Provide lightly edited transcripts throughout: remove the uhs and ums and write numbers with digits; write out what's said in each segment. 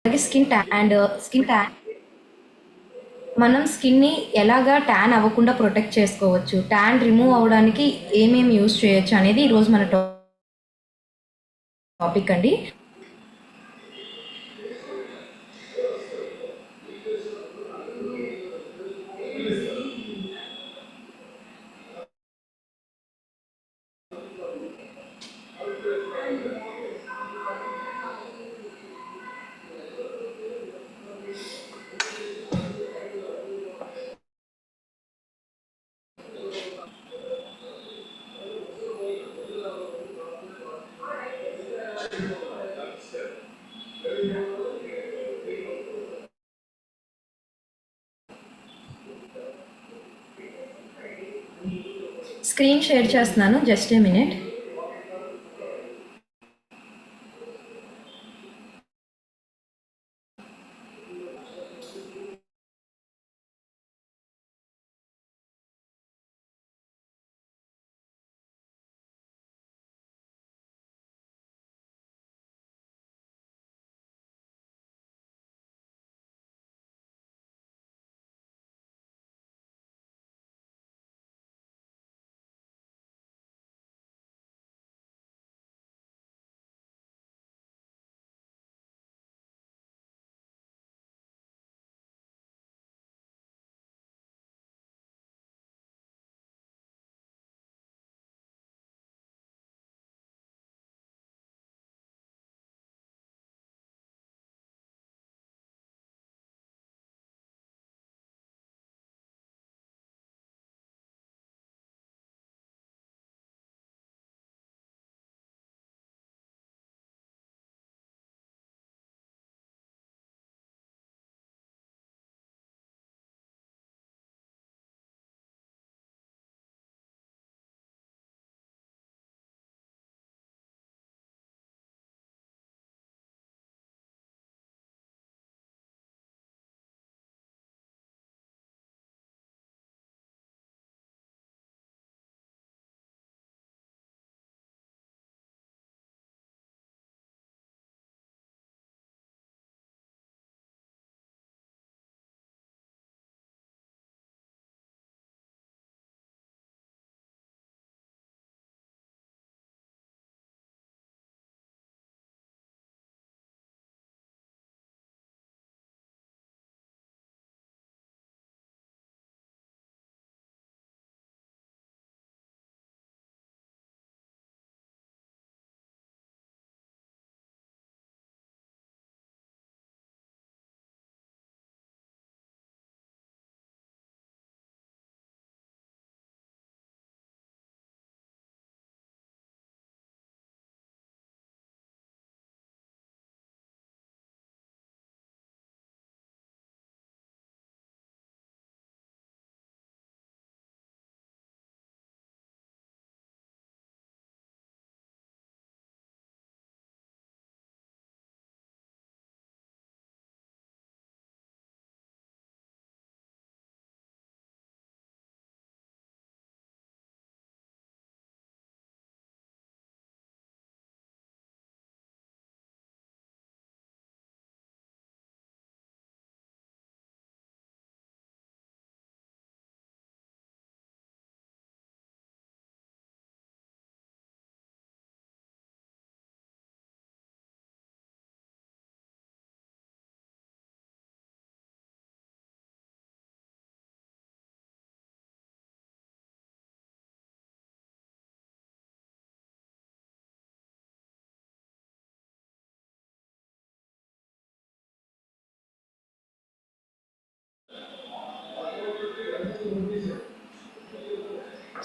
అలాగే skin tan మనం స్కిన్ని ఎలాగా ట్యాన్ అవ్వకుండా ప్రొటెక్ట్ చేసుకోవచ్చు, ట్యాన్ రిమూవ్ అవ్వడానికి ఏమేమి యూజ్ చేయొచ్చు అనేది ఈరోజు మన టాపిక్ అండి. స్క్రీన్ షేర్ చేస్తున్నాను, just a minute.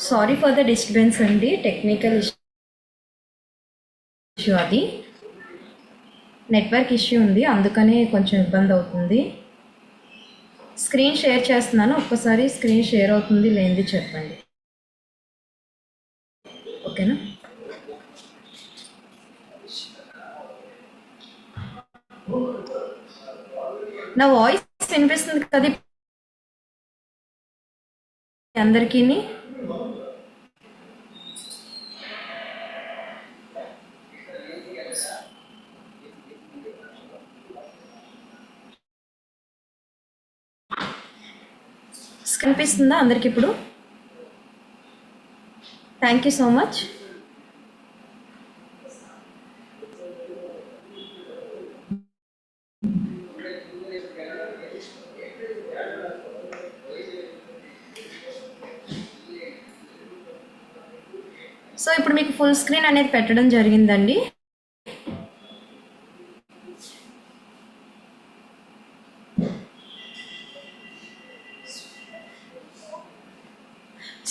Sorry for the disturbance అండి, టెక్నికల్ ఇష్యూ, అది నెట్వర్క్ ఇష్యూ ఉంది, అందుకనే కొంచెం ఇబ్బంది అవుతుంది. స్క్రీన్ షేర్ చేస్తున్నాను, ఒక్కసారి స్క్రీన్ షేర్ అవుతుంది లేనిది చెప్పండి, ఓకేనా? నా వాయిస్ వినిపిస్తుంది కదా అందరికీ? కనిపిస్తుందా అందరికి ఇప్పుడు? Thank you so much. So ఇప్పుడు మీకు ఫుల్ స్క్రీన్ అనేది పెట్టడం జరిగిందండి.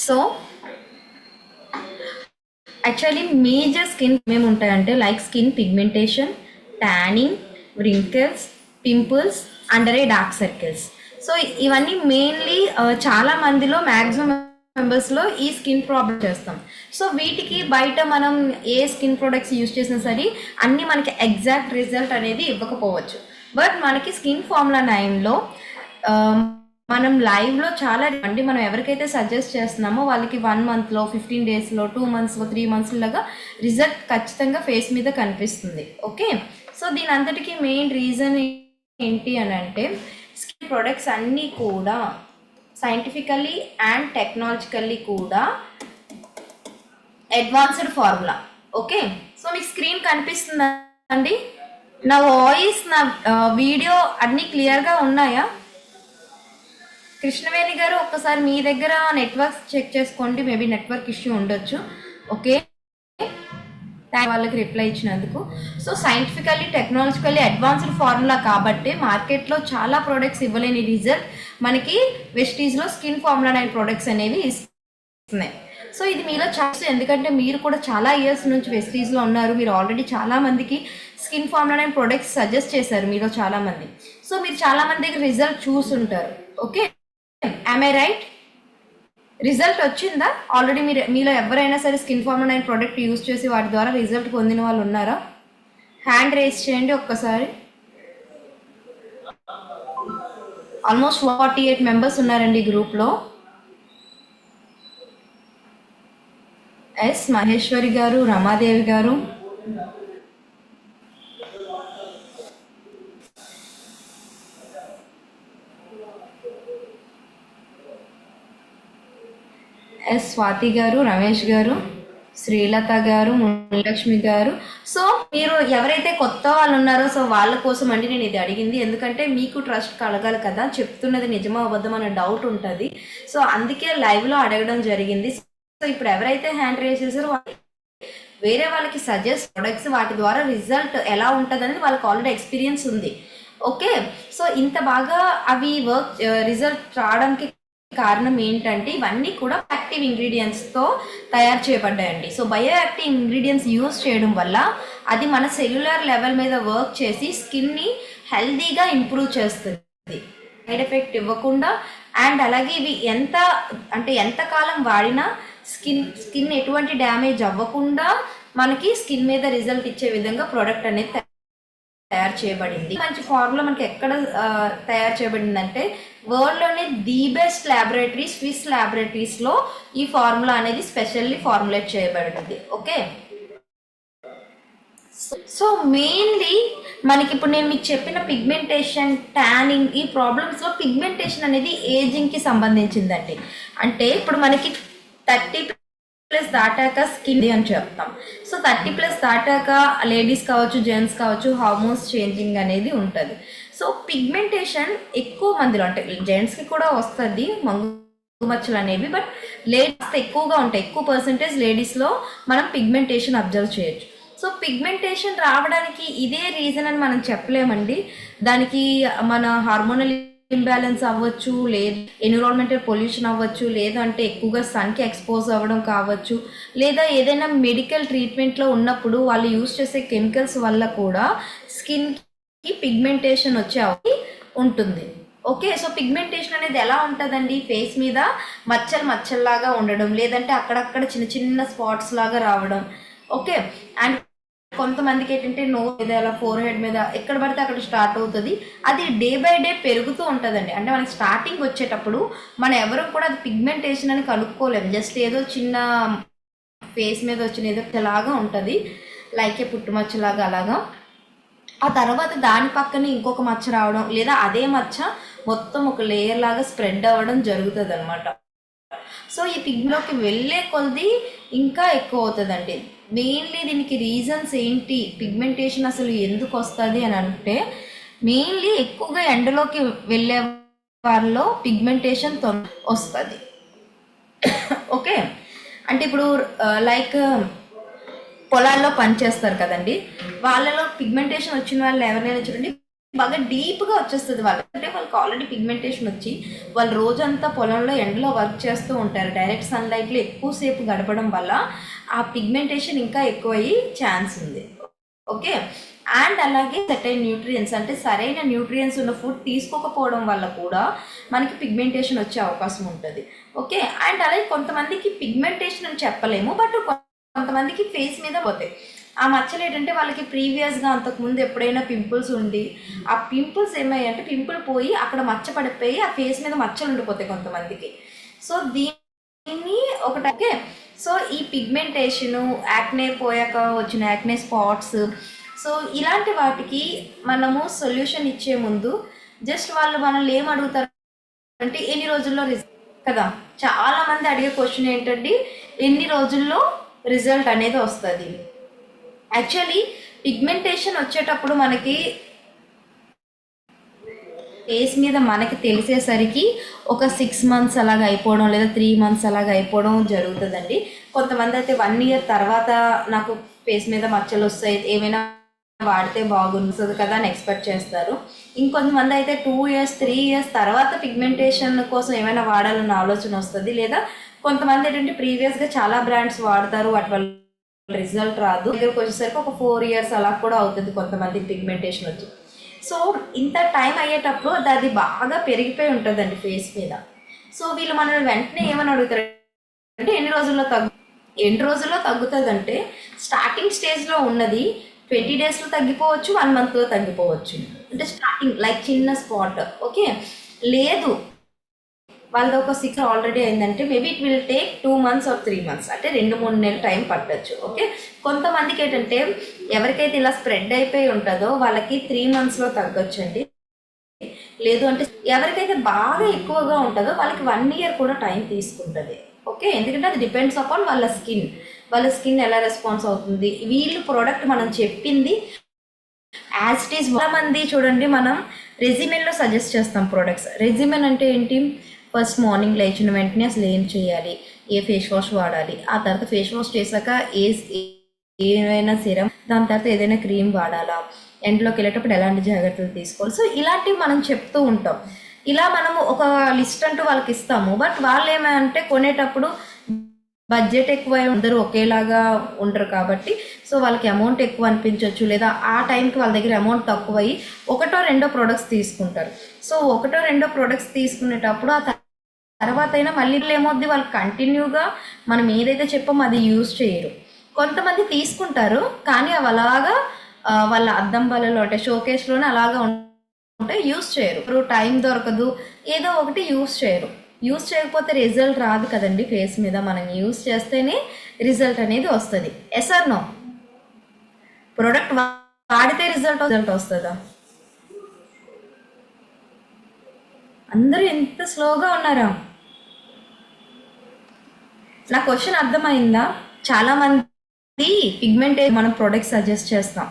సో యాక్చువల్లీ మేజర్ స్కిన్ ఏమేమి ఉంటాయంటే like skin pigmentation, tanning, wrinkles, pimples, under eye dark circles. So ఇవన్నీ మెయిన్లీ చాలా మందిలో మ్యాక్సిమం మెంబర్స్లో ఈ స్కిన్ ప్రాబ్లం చేస్తాం. సో వీటికి బయట మనం ఏ స్కిన్ ప్రొడక్ట్స్ యూజ్ చేసినా సరే అన్నీ మనకి ఎగ్జాక్ట్ రిజల్ట్ అనేది ఇవ్వకపోవచ్చు. బట్ మనకి స్కిన్ ఫార్ములా 9లో మనం లైవ్లో చాలా అంటే మనం ఎవరికైతే సజెస్ట్ చేస్తున్నామో వాళ్ళకి 1 మంత్లో, 15 డేస్లో, 2 మంత్స్లో, 3 మంత్స్ లాగా రిజల్ట్ ఖచ్చితంగా ఫేస్ మీద కనిపిస్తుంది. ఓకే, సో దీని అంతటికీ మెయిన్ రీజన్ ఏంటి అని అంటే స్కిన్ ప్రొడక్ట్స్ అన్నీ కూడా సైంటిఫికల్లీ అండ్ టెక్నాలజికల్లీ కూడా అడ్వాన్స్డ్ ఫార్ములా. ఓకే, సో మీకు స్క్రీన్ కనిపిస్తుందా అండి? నా వాయిస్, నా వీడియో అన్నీ క్లియర్గా ఉన్నాయా? కృష్ణవేణి గారు ఒక్కసారి మీ దగ్గర నెట్వర్క్ చెక్ చేసుకోండి, మేబీ నెట్వర్క్ ఇష్యూ ఉండొచ్చు. ఓకే, వాళ్ళకి రిప్లై ఇచ్చినందుకు. So scientifically technologically advanced formula కాబట్టి మార్కెట్లో చాలా ప్రోడక్ట్స్ ఇవ్వలేని రిజల్ట్ మనకి వెస్టీజ్లో స్కిన్ ఫార్ములా 9 ప్రోడక్ట్స్ అనేవి ఇస్తున్నాయి. సో ఇది మీలో చాలా, ఎందుకంటే మీరు కూడా చాలా ఇయర్స్ నుంచి వెస్టీజ్లో ఉన్నారు, మీరు ఆల్రెడీ చాలా మందికి స్కిన్ ఫార్ములా 9 ప్రోడక్ట్స్ సజెస్ట్ చేశారు మీలో చాలామంది. సో మీరు చాలామంది దగ్గర రిజల్ట్ చూసుంటారు. Okay, am I right? Result వచ్చిందా ఆల్రెడీ? మీలో ఎవరైనా సరే స్కిన్ ఫార్ములా 9 ప్రోడక్ట్ యూజ్ చేసి వాటి ద్వారా రిజల్ట్ పొందిన వాళ్ళు ఉన్నారా? హ్యాండ్ రేస్ చేయండి ఒక్కసారి. ఆల్మోస్ట్ 48 మెంబర్స్ ఉన్నారండి గ్రూప్లో. ఎస్ మహేశ్వరి గారు, రమాదేవి గారు, ఎస్ స్వాతి గారు, రమేష్ గారు, శ్రీలత గారు, మునిలక్ష్మి గారు. సో మీరు ఎవరైతే కొత్త వాళ్ళు ఉన్నారో సో వాళ్ళ కోసం అండి నేను ఇది అడిగింది, ఎందుకంటే మీకు ట్రస్ట్ కలగాలి కదా, చెప్తున్నది నిజమా అబద్ధం అనే డౌట్ ఉంటుంది. సో అందుకే లైవ్లో అడగడం జరిగింది. సో ఇప్పుడు ఎవరైతే హ్యాండ్ రేస్ చేశారో వేరే వాళ్ళకి సజెస్ట్ ప్రొడక్ట్స్ వాటి ద్వారా రిజల్ట్ ఎలా ఉంటుంది అనేది వాళ్ళకి ఆల్రెడీ ఎక్స్పీరియన్స్ ఉంది. ఓకే, సో ఇంత బాగా అవి రిజల్ట్ రావడానికి కారణం ఏంటంటే ఇవన్నీ కూడా యాక్టివ్ ఇంగ్రీడియంట్స్తో తయారు చేయబడ్డాయండి. So bio active ingredients use చేయడం వల్ల అది మన సెల్యులర్ లెవెల్ మీద వర్క్ చేసి స్కిన్ని హెల్దీగా ఇంప్రూవ్ చేస్తుంది, సైడ్ ఎఫెక్ట్ ఇవ్వకుండా. అండ్ అలాగే ఇవి ఎంతకాలం వాడినా స్కిన్ ఎటువంటి డ్యామేజ్ అవ్వకుండా మనకి స్కిన్ మీద రిజల్ట్ ఇచ్చే విధంగా ప్రోడక్ట్ అనేది తయారు చేయబడింది. మంచి ఫార్ములా మనకి ఎక్కడ తయారు చేయబడిందంటే వరల్డ్లోనే ది బెస్ట్ ల్యాబొరేటరీ స్విస్ ల్యాబొరేటరీస్లో ఈ ఫార్ములా అనేది స్పెషల్లీ ఫార్ములేట్ చేయబడింది. ఓకే, సో మెయిన్లీ మనకి ఇప్పుడు నేను మీకు చెప్పిన పిగ్మెంటేషన్, ట్యానింగ్, ఈ ప్రాబ్లమ్స్లో పిగ్మెంటేషన్ అనేది ఏజింగ్కి సంబంధించిందండి. అంటే ఇప్పుడు మనకి 30+ దాటాక స్కిన్ అని చెప్తాం. సో 30+ దాటాక లేడీస్ కావచ్చు, జెంట్స్ కావచ్చు, హార్మోన్స్ చేంజింగ్ అనేది ఉంటుంది. సో పిగ్మెంటేషన్ ఎక్కువ మందిలో, అంటే జెంట్స్కి కూడా వస్తుంది మచ్చలు అనేవి, బట్ లేడీస్ ఎక్కువగా ఉంటాయి. ఎక్కువ పర్సంటేజ్ లేడీస్లో మనం పిగ్మెంటేషన్ అబ్జర్వ్ చేయొచ్చు. సో పిగ్మెంటేషన్ రావడానికి ఇదే రీజన్ అని మనం చెప్పలేమండి. దానికి మన హార్మోనల్ ఇంబ్యాలెన్స్ అవ్వచ్చు, లేదు ఎన్విరాన్మెంటల్ పొల్యూషన్ అవ్వచ్చు, లేదంటే ఎక్కువగా సన్కి ఎక్స్పోజ్ అవ్వడం కావచ్చు, లేదా ఏదైనా మెడికల్ ట్రీట్మెంట్లో ఉన్నప్పుడు వాళ్ళు యూజ్ చేసే కెమికల్స్ వల్ల కూడా స్కిన్కి పిగ్మెంటేషన్ వచ్చే ఉంటుంది. ఓకే, సో పిగ్మెంటేషన్ అనేది ఎలా ఉంటుందండి? ఫేస్ మీద మచ్చల్లాగా ఉండడం, లేదంటే అక్కడక్కడ చిన్న చిన్న స్పాట్స్ లాగా రావడం. ఓకే, అండ్ కొంతమందికి ఏంటంటే నోస్ మీద, అలా ఫోర్ హెడ్ మీద ఎక్కడ పడితే అక్కడ స్టార్ట్ అవుతుంది. అది డే బై డే పెరుగుతూ ఉంటుందండి. అంటే మనకి స్టార్టింగ్ వచ్చేటప్పుడు మనం ఎవరు కూడా అది పిగ్మెంటేషన్ అని కనుక్కోలేము. జస్ట్ ఏదో చిన్న ఫేస్ మీద వచ్చిన ఏదో లాగా ఉంటుంది, లైక్ పుట్టుమచ్చలాగా అలాగా. ఆ తర్వాత దాని పక్కన ఇంకొక మచ్చ రావడం, లేదా అదే మచ్చ మొత్తం ఒక లేయర్ లాగా స్ప్రెడ్ అవ్వడం జరుగుతుంది అనమాట. సో ఈ పిగ్లోకి వెళ్ళే కొలది ఇంకా ఎక్కువ అవుతుందండి. మెయిన్లీ దీనికి రీజన్స్ ఏంటి, పిగ్మెంటేషన్ అసలు ఎందుకు వస్తుంది అని అంటే, మెయిన్లీ ఎక్కువగా ఎండలోకి వెళ్ళే వారిలో పిగ్మెంటేషన్ వస్తుంది. ఓకే, అంటే ఇప్పుడు లైక్ పొలాల్లో పనిచేస్తారు కదండి, వాళ్ళలో పిగ్మెంటేషన్ వచ్చిన వాళ్ళు ఎవరైనా చూడండి బాగా డీప్గా వచ్చేస్తుంది వాళ్ళకి. అంటే వాళ్ళకి ఆల్రెడీ పిగ్మెంటేషన్ వచ్చి వాళ్ళు రోజంతా పొలంలో ఎండలో వర్క్ చేస్తూ ఉంటారు, డైరెక్ట్ సన్లైట్లో ఎక్కువసేపు గడపడం వల్ల ఆ పిగ్మెంటేషన్ ఇంకా ఎక్కువయ్యి ఛాన్స్ ఉంది. ఓకే, అండ్ అలాగే సర్టైన్ న్యూట్రియన్స్, అంటే సరైన న్యూట్రియన్స్ ఉన్న ఫుడ్ తీసుకోకపోవడం వల్ల కూడా మనకి పిగ్మెంటేషన్ వచ్చే అవకాశం ఉంటుంది. ఓకే, అండ్ అలాగే కొంతమందికి పిగ్మెంటేషన్ అని చెప్పలేము, బట్ కొంతమందికి ఫేస్ మీద పోతాయి ఆ మచ్చలు. ఏంటంటే వాళ్ళకి ప్రీవియస్గా అంతకుముందు ఎప్పుడైనా పింపుల్స్ ఉండి ఆ పింపుల్స్ ఏమయ్యాయి అంటే పింపుల్ పోయి అక్కడ మచ్చ పడిపోయి ఆ ఫేస్ మీద మచ్చలు ఉండిపోతాయి కొంతమందికి. సో దీన్ని ఒకటి. ఓకే, సో ఈ పిగ్మెంటేషను, యాక్నే పోయాక వచ్చిన యాక్నే స్పాట్స్, సో ఇలాంటి వాటికి మనము సొల్యూషన్ ఇచ్చే ముందు జస్ట్ వాళ్ళు మనల్ని ఏం అడుగుతారు అంటే ఎన్ని రోజుల్లో కదా, చాలా మంది అడిగే క్వశ్చన్ ఏంటంటే ఎన్ని రోజుల్లో రిజల్ట్ అనేది వస్తుంది. యాక్చువల్లీ పిగ్మెంటేషన్ వచ్చేటప్పుడు మనకి ఫేస్ మీద మనకి తెలిసేసరికి ఒక 6 months అలాగ అయిపోవడం, లేదా 3 months అలాగ అయిపోవడం జరుగుతుందండి. కొంతమంది అయితే 1 year తర్వాత నాకు ఫేస్ మీద మచ్చలు వస్తాయి, ఏమైనా వాడితే బాగుంటుంది కదా అని ఎక్స్పెక్ట్ చేస్తారు. ఇంకొంతమంది అయితే 2 years 3 years తర్వాత పిగ్మెంటేషన్ కోసం ఏమైనా వాడాలన్న ఆలోచన వస్తుంది. లేదా కొంతమంది ఏంటంటే ప్రీవియస్గా చాలా బ్రాండ్స్ వాడతారు, వాటి వల్ల రిజల్ట్ రాదు. దగ్గరకు వచ్చేసరికి ఒక 4 years అలా కూడా అవుతుంది కొంతమంది పిగ్మెంటేషన్ వచ్చి. సో ఇంత టైం అయ్యేటప్పుడు అది బాగా పెరిగిపోయి ఉంటుందండి ఫేస్ మీద. సో వీళ్ళు మనల్ని వెంటనే ఏమని అడుగుతారు అంటే ఎన్ని రోజుల్లో తగ్గుతుంది అంటే, స్టార్టింగ్ స్టేజ్లో ఉన్నది 20 daysలో తగ్గిపోవచ్చు, 1 monthలో తగ్గిపోవచ్చు. అంటే స్టార్టింగ్ లైక్ చిన్న స్పాట్. ఓకే, లేదు వాళ్ళది ఒక 6 ఆల్రెడీ అయిందంటే maybe it will take 2 months or 3 months, అంటే 2-3 నెలలు టైం పట్టచ్చు. ఓకే, కొంతమందికి ఏంటంటే ఎవరికైతే ఇలా స్ప్రెడ్ అయిపోయి ఉంటుందో వాళ్ళకి 3 monthsలో తగ్గొచ్చు అండి. లేదు అంటే ఎవరికైతే బాగా ఎక్కువగా ఉంటుందో వాళ్ళకి 1 year కూడా టైం తీసుకుంటుంది. ఓకే, ఎందుకంటే అది డిపెండ్స్ అపాన్ వాళ్ళ స్కిన్ ఎలా రెస్పాన్స్ అవుతుంది. వీళ్ళు ప్రోడక్ట్ మనం చెప్పింది యాజ్ ఇట్ ఈజ్. చాలా మంది చూడండి, మనం రెజిమెన్లో సజెస్ట్ చేస్తాం ప్రోడక్ట్స్. రెజిమెన్ అంటే ఏంటి, ఫస్ట్ మార్నింగ్ లేచిన వెంటనే అసలు ఏం చేయాలి, ఏ ఫేస్ వాష్ వాడాలి, ఆ తర్వాత ఫేస్ వాష్ చేశాక ఏమైనా సిరం, దాని తర్వాత ఏదైనా క్రీమ్ వాడాలా, ఎండ్లోకి వెళ్ళేటప్పుడు ఎలాంటి జాగ్రత్తలు తీసుకోవాలి. సో ఇలాంటివి మనం చెప్తూ ఉంటాం. ఇలా మనము ఒక లిస్ట్ అంటూ వాళ్ళకి ఇస్తాము. బట్ వాళ్ళు ఏమంటే కొనేటప్పుడు బడ్జెట్ ఎక్కువ, అందరూ ఒకేలాగా ఉండరు కాబట్టి సో వాళ్ళకి అమౌంట్ ఎక్కువ అనిపించవచ్చు, లేదా ఆ టైంకి వాళ్ళ దగ్గర అమౌంట్ తక్కువ అయ్యి 1-2 ప్రోడక్ట్స్ తీసుకుంటారు. సో 1-2 ప్రోడక్ట్స్ తీసుకునేటప్పుడు ఆ తర్వాత అయినా మళ్ళీ ఏమవుద్ది, వాళ్ళు కంటిన్యూగా మనం ఏదైతే చెప్పామో అది యూజ్ చేయరు. కొంతమంది తీసుకుంటారు కానీ అవి అలాగా వాళ్ళ అద్దం బలలో అంటే షోకేస్లోనే అలాగా ఉంటే యూజ్ చేయరు. టైం దొరకదు, ఏదో ఒకటి యూజ్ చేయరు. యూజ్ చేయకపోతే రిజల్ట్ రాదు కదండి ఫేస్ మీద. మనం యూజ్ చేస్తేనే రిజల్ట్ అనేది వస్తుంది. Yes or no? ప్రోడక్ట్ వాడితే రిజల్ట్ వస్తుందా? అందరూ ఎంత స్లోగా ఉన్నారా? నా క్వశ్చన్ అర్థమైందా? చాలామంది పిగ్మెంటేషన్ మనం ప్రోడక్ట్ సజెస్ట్ చేస్తాం,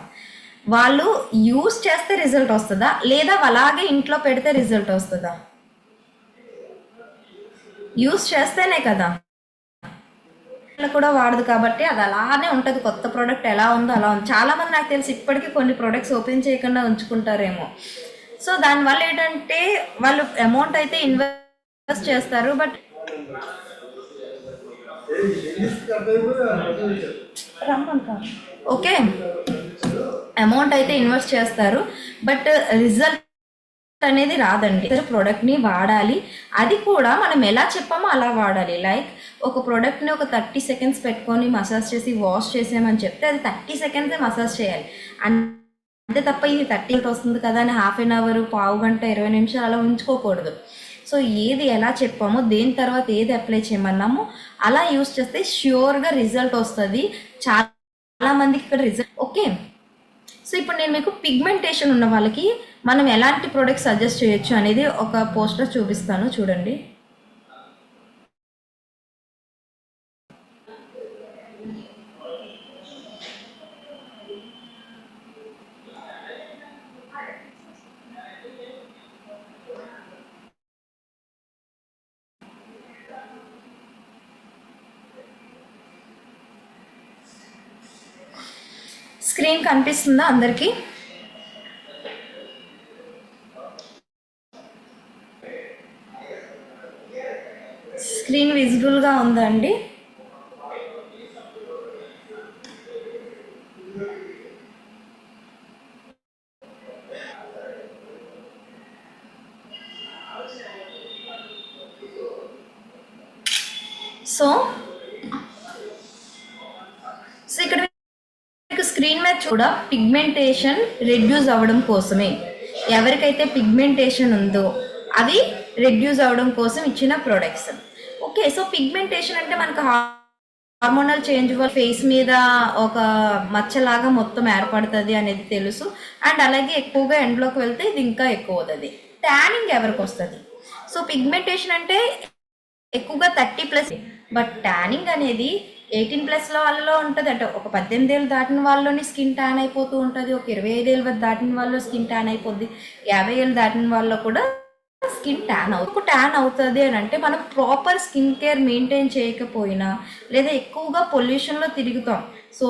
వాళ్ళు యూజ్ చేస్తే రిజల్ట్ వస్తుందా, లేదా అలాగే ఇంట్లో పెడితే రిజల్ట్ వస్తుందా? యూజ్ చేస్తేనే కదా. కూడా వాడదు కాబట్టి అది అలానే ఉంటుంది. కొత్త ప్రోడక్ట్ ఎలా ఉందో అలా ఉంది. చాలామంది నాకు తెలిసి ఇప్పటికీ కొన్ని ప్రోడక్ట్స్ ఓపెన్ చేయకుండా ఉంచుకుంటారేమో. సో దానివల్ల ఏంటంటే వాళ్ళు అమౌంట్ అయితే ఇన్వెస్ట్ చేస్తారు, బట్ ఓకే అమౌంట్ అయితే ఇన్వెస్ట్ చేస్తారు, బట్ రిజల్ట్ అనేది రాదండి. ప్రోడక్ట్ని వాడాలి, అది కూడా మనం ఎలా చెప్పామో అలా వాడాలి. లైక్ ఒక ప్రోడక్ట్ని ఒక 30 seconds పెట్టుకొని మసాజ్ చేసి వాష్ చేసామని చెప్తే అది 30 seconds మసాజ్ చేయాలి అంతే తప్ప ఇది 30 వస్తుంది కదా అని హాఫ్ అన్ అవర్, పావు గంట, 20 నిమిషాలు అలా ఉంచుకోకూడదు. సో ఏది ఎలా చెప్పామో, దేని తర్వాత ఏది అప్లై చేయమన్నామో అలా యూస్ చేస్తే ష్యూర్గా రిజల్ట్ వస్తుంది. చాలా మందికి ఇక్కడ రిజల్ట్. ఓకే, సో ఇప్పుడు నేను మీకు పిగ్మెంటేషన్ ఉన్న వాళ్ళకి మనం ఎలాంటి ప్రోడక్ట్స్ సజెస్ట్ చేయొచ్చు అనేది ఒక పోస్టర్ చూపిస్తాను, చూడండి. స్క్రీన్ కనిపిస్తుందా అందరికీ? స్క్రీన్ విజిబుల్గా ఉందా అండి? సో సో ఇక్కడ మీకు స్క్రీన్ మీద కూడా పిగ్మెంటేషన్ రెడ్యూస్ అవ్వడం కోసమే, ఎవరికైతే పిగ్మెంటేషన్ ఉందో అవి రెడ్యూస్ అవ్వడం కోసం ఇచ్చిన ప్రోడక్ట్స్. ఓకే, సో పిగ్మెంటేషన్ అంటే మనకు హార్మోనల్ చేంజ్ వల్ల ఫేస్ మీద ఒక మచ్చలాగా మొత్తం ఏర్పడుతుంది అనేది తెలుసు. అండ్ అలాగే ఎక్కువగా ఎండ్లోకి వెళ్తే ఇది ఇంకా ఎక్కువ అవుతుంది. ట్యానింగ్ ఎవరికి వస్తుంది? సో పిగ్మెంటేషన్ అంటే ఎక్కువగా 30+, బట్ ట్యానింగ్ అనేది 18+ వాళ్ళలో ఉంటుంది. అంటే ఒక 18 ఏళ్ళు దాటిన వాళ్ళలోని స్కిన్ ట్యాన్ అయిపోతూ ఉంటుంది, ఒక 25 ఏళ్ళు దాటిన వాళ్ళు స్కిన్ ట్యాన్ అయిపోద్ది, 50 ఏళ్ళు దాటిన వాళ్ళు కూడా స్కిన్ ట్యాన్ అవుతుంది అని అంటే మనం ప్రాపర్ స్కిన్ కేర్ మెయింటైన్ చేయకపోయినా, లేదా ఎక్కువగా పొల్యూషన్లో తిరుగుతాం. సో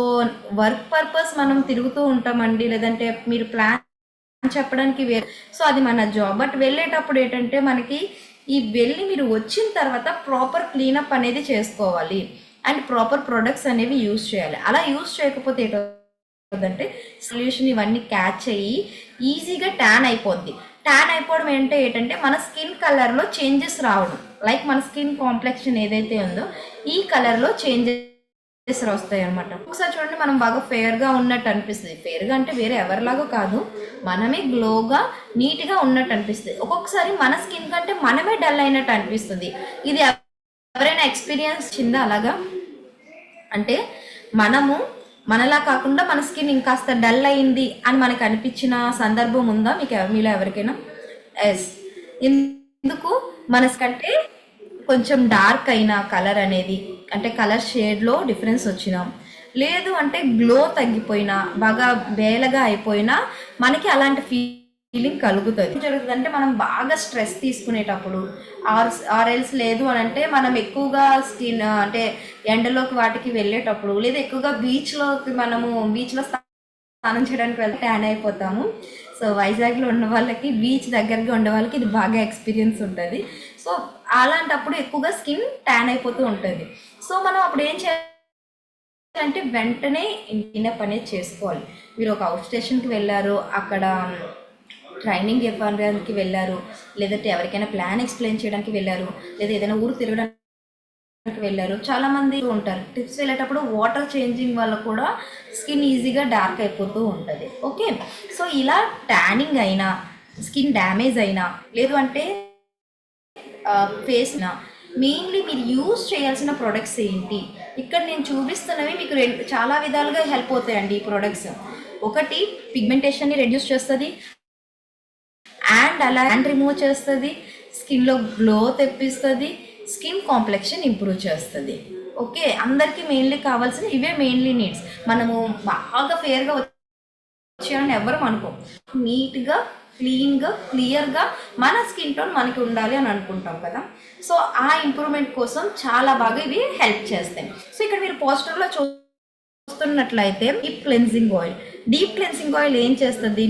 వర్క్ పర్పస్ మనం తిరుగుతూ ఉంటామండి, లేదంటే మీరు ప్లాన్ చెప్పడానికి వేరే, సో అది మన జాబ్. బట్ వెళ్ళేటప్పుడు ఏంటంటే మనకి వెళ్ళి మీరు వచ్చిన తర్వాత ప్రాపర్ క్లీనప్ అనేది చేసుకోవాలి అండ్ ప్రాపర్ ప్రొడక్ట్స్ అనేవి యూజ్ చేయాలి. అలా యూజ్ చేయకపోతే ఏంటంటే సొల్యూషన్ ఇవన్నీ క్యాచ్ అయ్యి ఈజీగా ట్యాన్ అయిపోద్ది. ట్యాన్ అయిపోవడం ఏంటంటే మన స్కిన్ కలర్లో చేంజెస్ రావడం, లైక్ మన స్కిన్ కాంప్లెక్షన్ ఏదైతే ఉందో ఈ కలర్లో చేంజెస్ వస్తాయి అనమాట. ఒకసారి చూడండి, మనం బాగా ఫేర్గా ఉన్నట్టు అనిపిస్తుంది. ఫేర్గా అంటే వేరే ఎవరిలాగో కాదు, మనమే గ్లోగా నీట్గా ఉన్నట్టు అనిపిస్తుంది. ఒక్కొక్కసారి మన స్కిన్ కంటే మనమే డల్ అయినట్టు అనిపిస్తుంది. ఇది ఎవరైనా ఎక్స్పీరియన్స్ చిందా అలాగా? అంటే మనలా కాకుండా మన స్కిన్ ఇంకాస్త డల్ అయింది అని మనకు అనిపించిన సందర్భం ఉందా మీలో ఎవరికైనా? ఎస్, ఎందుకు మనకంటే కొంచెం డార్క్ అయినా కలర్ అనేది, అంటే కలర్ షేడ్లో డిఫరెన్స్ వచ్చినా, లేదు అంటే గ్లో తగ్గిపోయినా, బాగా బేలగా అయిపోయినా మనకి అలాంటి ఫీలింగ్ కలుగుతుంది. జరుగుతుందంటే మనం బాగా స్ట్రెస్ తీసుకునేటప్పుడు, ఆర్ఎల్స్ లేదు అని అంటే మనం ఎక్కువగా స్కిన్ అంటే ఎండలోకి వాటికి వెళ్ళేటప్పుడు, లేదా ఎక్కువగా బీచ్లో స్నానం చేయడానికి వెళ్తే ట్యాన్ అయిపోతాము. సో వైజాగ్లో ఉన్న వాళ్ళకి, బీచ్ దగ్గరగా ఉండే వాళ్ళకి ఇది బాగా ఎక్స్పీరియన్స్ ఉంటుంది. సో అలాంటప్పుడు ఎక్కువగా స్కిన్ ట్యాన్ అయిపోతూ ఉంటుంది. సో మనం అప్పుడు ఏం చేయాలంటే వెంటనే క్లీనప్ అనేది చేసుకోవాలి. మీరు ఒక అవుట్ స్టేషన్కి వెళ్ళారు, అక్కడ ట్రైనింగ్ ఇవ్వడానికి వెళ్ళారు, లేదంటే ఎవరికైనా ప్లాన్ ఎక్స్ప్లెయిన్ చేయడానికి వెళ్ళారు, లేదా ఏదైనా ఊరు తిరగడానికి వెళ్ళారు, చాలామంది ఉంటారు. ట్రిప్స్ వెళ్ళేటప్పుడు వాటర్ చేంజింగ్ వల్ల కూడా స్కిన్ ఈజీగా డార్క్ అయిపోతూ ఉంటుంది. ఓకే, సో ఇలా ట్యానింగ్ అయినా, స్కిన్ డ్యామేజ్ అయినా, లేదు అంటే ఫేస్న మెయిన్లీ మీరు యూజ్ చేయాల్సిన ప్రొడక్ట్స్ ఏంటి? ఇక్కడ నేను చూపిస్తున్నవి మీకు చాలా విధాలుగా హెల్ప్ అవుతాయండి ఈ ప్రొడక్ట్స్. ఒకటి, పిగ్మెంటేషన్ని రెడ్యూస్ చేస్తుంది, అండ్ అలా హ్యాండ్ రిమూవ్ చేస్తుంది, స్కిన్లో గ్లో తెప్పిస్తుంది, స్కిన్ కాంప్లెక్షన్ ఇంప్రూవ్ చేస్తుంది. ఓకే, అందరికీ మెయిన్లీ కావాల్సిన ఇవే మెయిన్లీ నీడ్స్. మనము బాగా ఫేర్గా వచ్చాయని ఎవ్వరం అనుకోం, నీట్గా క్లీన్గా క్లియర్గా మన స్కిన్ టోన్ మనకి ఉండాలి అని అనుకుంటాం కదా. సో ఆ ఇంప్రూవ్మెంట్ కోసం చాలా బాగా ఇవి హెల్ప్ చేస్తాయి. సో ఇక్కడ మీరు పోస్టర్లో చూస్తున్నట్లయితే డీప్ క్లెన్సింగ్ ఆయిల్ ఏం చేస్తుంది?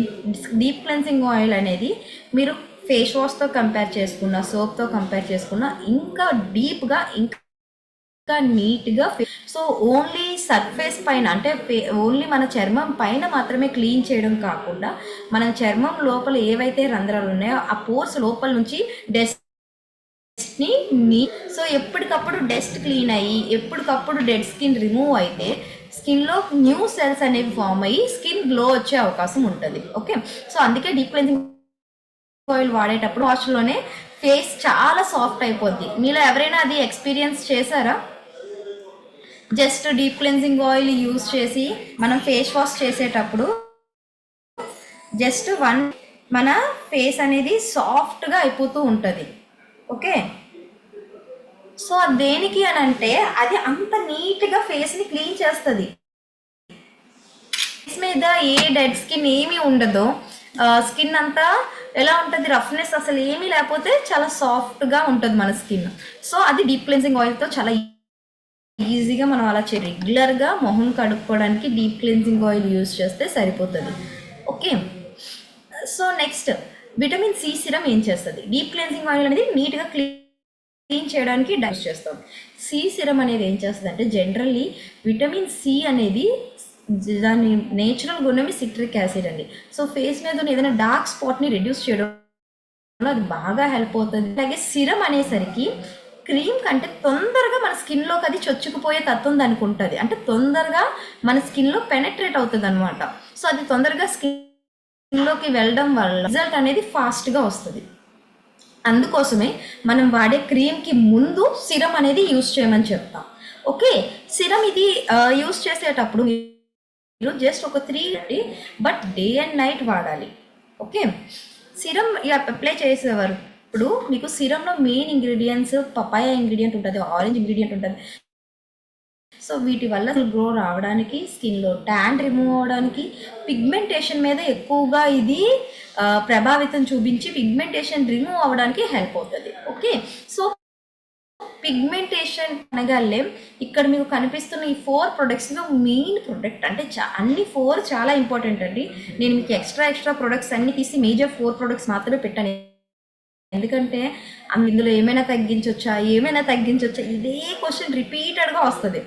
డీప్ క్లెన్సింగ్ ఆయిల్ అనేది మీరు ఫేస్ వాష్తో కంపేర్ చేసుకున్న, సోప్తో కంపేర్ చేసుకున్న ఇంకా డీప్గా, ఇంకా నీట్గా, సో ఓన్లీ సర్ఫేస్ పైన అంటే ఓన్లీ మన చర్మం పైన మాత్రమే క్లీన్ చేయడం కాకుండా, మన చర్మం లోపల ఏవైతే రంధ్రాలు ఉన్నాయో ఆ పోర్స్ లోపల నుంచి డస్ట్ని సో ఎప్పటికప్పుడు డస్ట్ క్లీన్ అయ్యి, ఎప్పటికప్పుడు డెడ్ స్కిన్ రిమూవ్ అయితే స్కిన్లో న్యూ సెల్స్ అనేవి ఫామ్ అయ్యి స్కిన్ గ్లో వచ్చే అవకాశం ఉంటుంది. ఓకే, సో అందుకే డీప్ క్లెన్సింగ్ ఆయిల్ వాడేటప్పుడు వాష్లోనే ఫేస్ చాలా సాఫ్ట్ అయిపోద్ది. మీలో ఎవరైనా అది ఎక్స్పీరియన్స్ చేశారా? Just deep cleansing oil use చేసి మనం ఫేస్ వాష్ చేసేటప్పుడు జస్ట్ మన ఫేస్ అనేది సాఫ్ట్గా అయిపోతూ ఉంటుంది. ఓకే, సో దేనికి అని అంటే అది అంత నీట్గా ఫేస్ని క్లీన్ చేస్తుంది. ఫేస్ మీద ఏ డెడ్ స్కిన్ ఏమీ ఉండదు. స్కిన్ అంతా ఎలా ఉంటుంది, రఫ్నెస్ అసలు ఏమీ లేకపోతే చాలా సాఫ్ట్గా ఉంటుంది మన స్కిన్. సో అది డీప్ క్లెన్సింగ్ ఆయిల్తో చాలా ఈజీగా మనం అలా రెగ్యులర్గా మొహం కడుక్కోవడానికి డీప్ క్లెన్సింగ్ ఆయిల్ యూజ్ చేస్తే సరిపోతుంది. Okay, so next vitamin C serum ఏం చేస్తుంది? డీప్ క్లెన్సింగ్ ఆయిల్ అనేది నీట్గా క్లీన్ చేయడానికి యూజ్ చేస్తాం. సి సిరం అనేది ఏం చేస్తుంది అంటే జనరల్లీ విటమిన్ సి అనేది దాని నేచురల్ గుణమే సిట్రిక్ యాసిడ్ అండి. సో ఫేస్ మీద ఉన్న ఏదైనా డార్క్ స్పాట్ని రెడ్యూస్ చేయడం అది బాగా హెల్ప్ అవుతుంది. అలాగే సిరం అనేసరికి క్రీమ్ కంటే తొందరగా మన స్కిన్లోకి అది చొచ్చుకుపోయే తత్వం దానికి ఉంటుంది. అంటే తొందరగా మన స్కిన్లో పెనట్రేట్ అవుతుంది అనమాట. సో అది తొందరగా స్కిన్లోకి వెళ్ళడం వల్ల రిజల్ట్ అనేది ఫాస్ట్గా వస్తుంది. అందుకోసమే మనం వాడే క్రీమ్కి ముందు సిరం అనేది యూస్ చేయమని చెప్తాం. ఓకే, సిరం ఇది యూస్ చేసేటప్పుడు మీరు జస్ట్ ఒక 3 బట్ డే అండ్ నైట్ వాడాలి. ఓకే, సిరం అప్లై చేసేవారు ఇప్పుడు మీకు సిరంలో మెయిన్ ఇంగ్రీడియంట్స్ పపాయ ఇంగ్రీడియంట్ ఉంటుంది, ఆరెంజ్ ఇంగ్రీడియంట్ ఉంటుంది. సో వీటి వల్ల గ్లో రావడానికి, స్కిన్లో ట్యాన్ రిమూవ్ అవడానికి, పిగ్మెంటేషన్ మీద ఎక్కువగా ఇది ప్రభావితం చూపించి పిగ్మెంటేషన్ రిమూవ్ అవ్వడానికి హెల్ప్ అవుతుంది. ఓకే, సో పిగ్మెంటేషన్ అనగానే ఇక్కడ మీకు కనిపిస్తున్న ఈ 4 ప్రొడక్ట్స్లో మెయిన్ ప్రొడక్ట్ అంటే అన్ని 4 చాలా ఇంపార్టెంట్ అండి. నేను మీకు ఎక్స్ట్రా ప్రొడక్ట్స్ అన్ని తీసి మేజర్ 4 ప్రొడక్ట్స్ మాత్రమే పెట్టాను. ఎందుకంటే ఇందులో ఏమైనా తగ్గించవచ్చా ఇదే క్వశ్చన్ రిపీటెడ్గా వస్తుంది.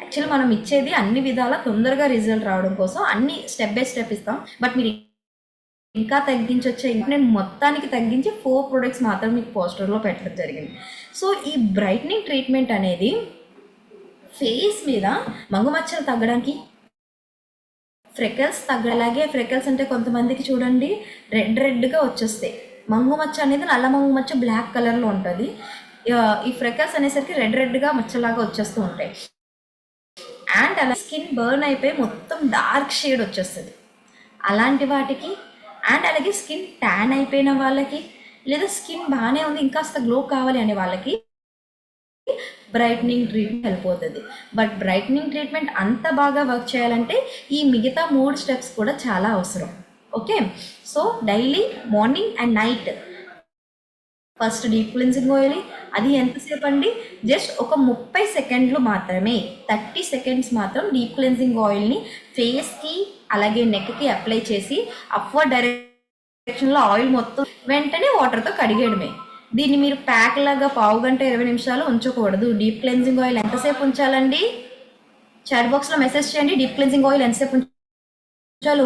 యాక్చువల్లీ మనం ఇచ్చేది అన్ని విధాల తొందరగా రిజల్ట్ రావడం కోసం అన్ని స్టెప్ బై స్టెప్ ఇస్తాం. బట్ మీరు ఇంకా తగ్గించవచ్చా, నేను మొత్తానికి తగ్గించి 4 ప్రొడక్ట్స్ మాత్రం మీకు పోస్టర్లో పెట్టడం జరిగింది. సో ఈ బ్రైట్నింగ్ ట్రీట్మెంట్ అనేది ఫేస్ మీద మంగుమచ్చలు తగ్గడానికి, ఫ్రెకల్స్ అలాగే ఫ్రెకల్స్ అంటే కొంతమందికి చూడండి రెడ్గా వచ్చేస్తాయి. మంగుమచ్చ అనేది నల్ల మంగుమచ్చ బ్లాక్ కలర్లో ఉంటుంది. ఈ ఫ్రెకల్స్ అనేసరికి రెడ్గా మచ్చలాగా వచ్చేస్తూ ఉంటాయి. అండ్ అలా స్కిన్ బర్న్ అయిపోయి మొత్తం డార్క్ షేడ్ వచ్చేస్తుంది అలాంటి వాటికి. అండ్ అలాగే స్కిన్ ట్యాన్ అయిపోయిన వాళ్ళకి, లేదా స్కిన్ బాగానే ఉంది ఇంకాస్త గ్లో కావాలి అనే వాళ్ళకి బ్రైట్నింగ్ ట్రీట్మెంట్ హెల్ప్ అవుతుంది. బట్ బ్రైట్నింగ్ ట్రీట్మెంట్ అంత బాగా వర్క్ చేయాలంటే ఈ మిగతా 3 స్టెప్స్ కూడా చాలా అవసరం. Okay, so daily morning and night first deep cleansing oil, అది ఎంతసేపు అండి, జస్ట్ ఒక 30 సెకండ్లు మాత్రమే, 30 సెకండ్స్ మాత్రం డీప్ క్లెన్సింగ్ ఆయిల్ని ఫేస్కి అలాగే నెక్కి అప్లై చేసి అప్వర్డ్ డైరెక్షన్లో ఆయిల్ మొత్తం వెంటనే వాటర్తో కడిగేయడమే. దీన్ని మీరు ప్యాక్ లాగా 15 గంట 20 నిమిషాలు ఉంచకూడదు. డీప్ క్లెన్సింగ్ ఆయిల్ ఎంతసేపు ఉంచాలండి? చాట్ బాక్స్లో మెసేజ్ చేయండి. డీప్ క్లెన్సింగ్ ఆయిల్ ఎంతసేపు ఉంచాలి?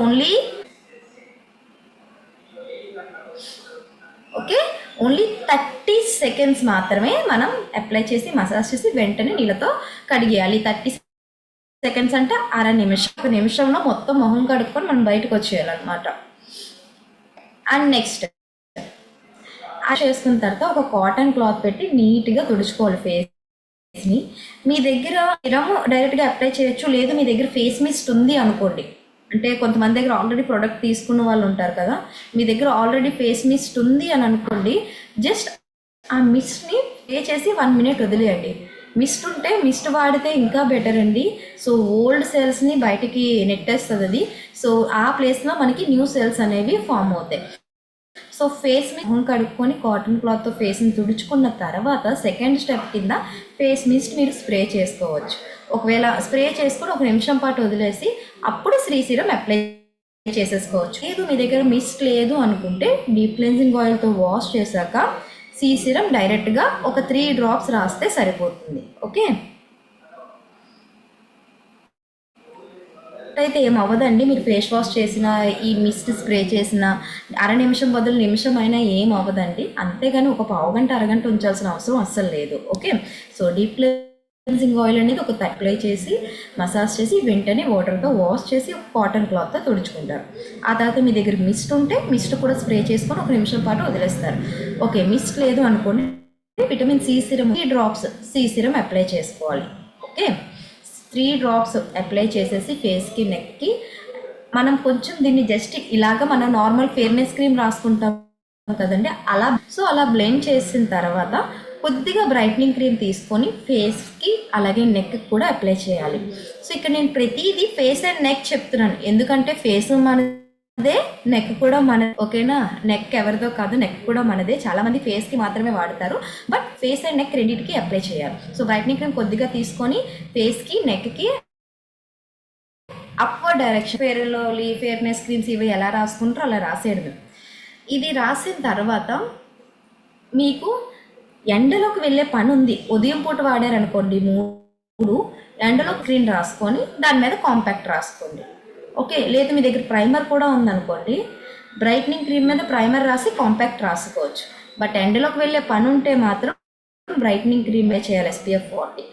ఓన్లీ 30 సెకండ్స్ మాత్రమే మనం అప్లై చేసి మసాజ్ చేసి వెంటనే నీళ్ళతో కడిగేయాలి. 30 సెకండ్స్ అంటే ఒక నిమిషంలో మొత్తం మొహం కడుక్కొని మనం బయటకు వచ్చేయాలన్నమాట. అండ్ నెక్స్ట్ చేసుకున్న తర్వాత ఒక కాటన్ క్లాత్ పెట్టి నీట్గా తుడుచుకోవాలి ఫేస్ని. మీ దగ్గర సిరమ్ డైరెక్ట్గా అప్లై చేయొచ్చు, లేదు మీ దగ్గర ఫేస్ మిస్ట్ ఉంది అనుకోండి, అంటే కొంతమంది దగ్గర ఆల్రెడీ ప్రోడక్ట్ తీసుకున్న వాళ్ళు ఉంటారు కదా, మీ దగ్గర ఆల్రెడీ ఫేస్ మిస్ట్ ఉంది అని అనుకోండి, జస్ట్ ఆ మిస్ట్ని స్ప్రే చేసి 1 మినిట్ వదిలేయండి. మిస్ట్ ఉంటే మిస్ట్ వాడితే ఇంకా బెటర్ అండి. సో ఓల్డ్ సెల్స్ని బయటికి నెట్టేస్తుంది అది. సో ఆ ప్లేస్లో మనకి న్యూ సెల్స్ అనేవి ఫామ్ అవుతాయి. సో ఫేస్ని మొహం కడుక్కొని కాటన్ క్లాత్తో ఫేస్ని తుడుచుకున్న తర్వాత సెకండ్ స్టెప్ కింద ఫేస్ మిస్ట్ మీరు స్ప్రే చేసుకోవచ్చు. ఒకవేళ స్ప్రే చేసుకొని 1 నిమిషం పాటు వదిలేసి అప్పుడు శ్రీసీరం అప్లై చేసేసుకోవచ్చు. లేదు మీ దగ్గర మిస్ట్ లేదు అనుకుంటే డీప్ క్లెన్సింగ్ ఆయిల్తో వాష్ చేశాక సీసీరం డైరెక్ట్గా ఒక 3 డ్రాప్స్ రాస్తే సరిపోతుంది. ఓకే, అయితే ఏం అవ్వదండి. మీరు ఫేస్ వాష్ చేసిన ఈ మిస్ట్ స్ప్రే చేసిన అర నిమిషం బదులు నిమిషం అయినా ఏం అవ్వదండి. అంతేగాని ఒక 15 గంట అరగంట ఉంచాల్సిన అవసరం అస్సలు లేదు. Okay, so deep cleansing oil అనేది ఒక అప్లై చేసి మసాజ్ చేసి వెంటనే వాటర్తో వాష్ చేసి కాటన్ క్లాత్తో తుడుచుకుంటారు. ఆ తర్వాత మీ దగ్గర మిస్ట్ ఉంటే మిస్ట్ కూడా స్ప్రే చేసుకొని 1 నిమిషం పాటు వదిలేస్తారు. ఓకే, మిస్ట్ లేదు అనుకోండి, vitamin C serum 3 drops C serum apply చేసుకోవాలి. ఓకే, 3 డ్రాప్స్ అప్లై చేసేసి ఫేస్కి నెక్కి మనం కొంచెం దీన్ని జస్ట్ ఇలాగ మన నార్మల్ ఫేర్నెస్ క్రీమ్ రాసుకుంటాం కదండి, అలా బ్లెండ్ చేసిన తర్వాత కొద్దిగా బ్రైట్నింగ్ క్రీమ్ తీసుకొని ఫేస్కి అలాగే నెక్కి కూడా అప్లై చేయాలి. సో ఇక్కడ నేను ప్రతిదీ ఫేస్ అండ్ నెక్ చెప్తున్నాను, ఎందుకంటే ఫేస్ మనదే, నెక్ కూడా మన, ఓకేనా? నెక్ ఎవరిదో కాదు, నెక్ కూడా మనదే. చాలామంది ఫేస్కి మాత్రమే వాడతారు, బట్ ఫేస్ అండ్ నెక్ రెండింటికి అప్లై చేయాలి. సో బ్రైట్నింగ్ క్రీమ్ కొద్దిగా తీసుకొని ఫేస్కి నెక్కి upward direction, fair and lovely, fairness creams ఇవి ఎలా రాసుకుంటారో అలా రాసేయడమే. ఇది రాసిన తర్వాత మీకు ఎండలోకి వెళ్ళే పని ఉంది, ఉదయం పూట వాడారనుకోండి 3 ఎండలో క్రీమ్ రాసుకొని దాని మీద కాంపాక్ట్ రాసుకోండి. ఓకే, లేదు మీ దగ్గర ప్రైమర్ కూడా ఉందనుకోండి, బ్రైట్నింగ్ క్రీమ్ మీద ప్రైమర్ రాసి కాంపాక్ట్ రాసుకోవచ్చు. బట్ ఎండలోకి వెళ్ళే పని ఉంటే మాత్రం బ్రైట్నింగ్ క్రీమే చేయాలి, SPF 40.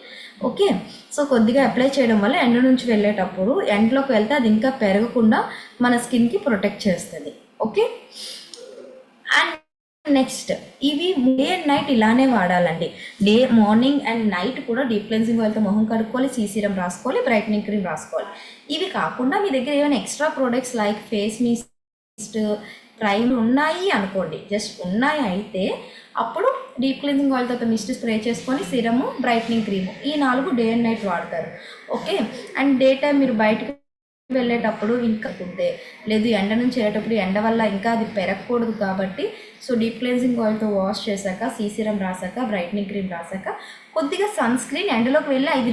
ఓకే, సో కొద్దిగా అప్లై చేయడం వల్ల ఎండ నుంచి వెళ్ళేటప్పుడు ఎండలోకి వెళ్తే అది ఇంకా పెరగకుండా మన స్కిన్కి ప్రొటెక్ట్ చేస్తుంది. ఓకే, అండ్ నెక్స్ట్ ఇవి డే అండ్ నైట్ ఇలానే వాడాలండి. మార్నింగ్ అండ్ నైట్ కూడా డీప్ క్లెన్సింగ్ ఆయిల్తో మొహం కడుక్కోవాలి, సీసీరం రాసుకోవాలి, బ్రైట్నింగ్ క్రీమ్ రాసుకోవాలి. ఇవి కాకుండా మీ దగ్గర ఏమైనా extra products like face mist, primer ఉన్నాయి అనుకోండి, జస్ట్ ఉన్నాయి అయితే అప్పుడు డీప్ క్లెన్సింగ్ ఆయిల్తో మిస్ట్ స్ప్రే చేసుకొని సిరము, బ్రైట్నింగ్ క్రీము, ఈ 4 డే అండ్ నైట్ వాడతారు. ఓకే, అండ్ డే టైం మీరు బయటకు వెళ్ళేటప్పుడు ఇంకా ఉంటే, లేదు ఎండ నుంచి వెళ్ళేటప్పుడు ఎండ వల్ల ఇంకా అది పెరగకూడదు కాబట్టి, సో డీప్ క్లెన్సింగ్ ఆయిల్తో వాష్ చేశాక, సీసీరం రాసాక, బ్రైట్నింగ్ క్రీమ్ రాసాక కొద్దిగా సన్ స్క్రీన్ ఎండలోకి వెళ్ళి 5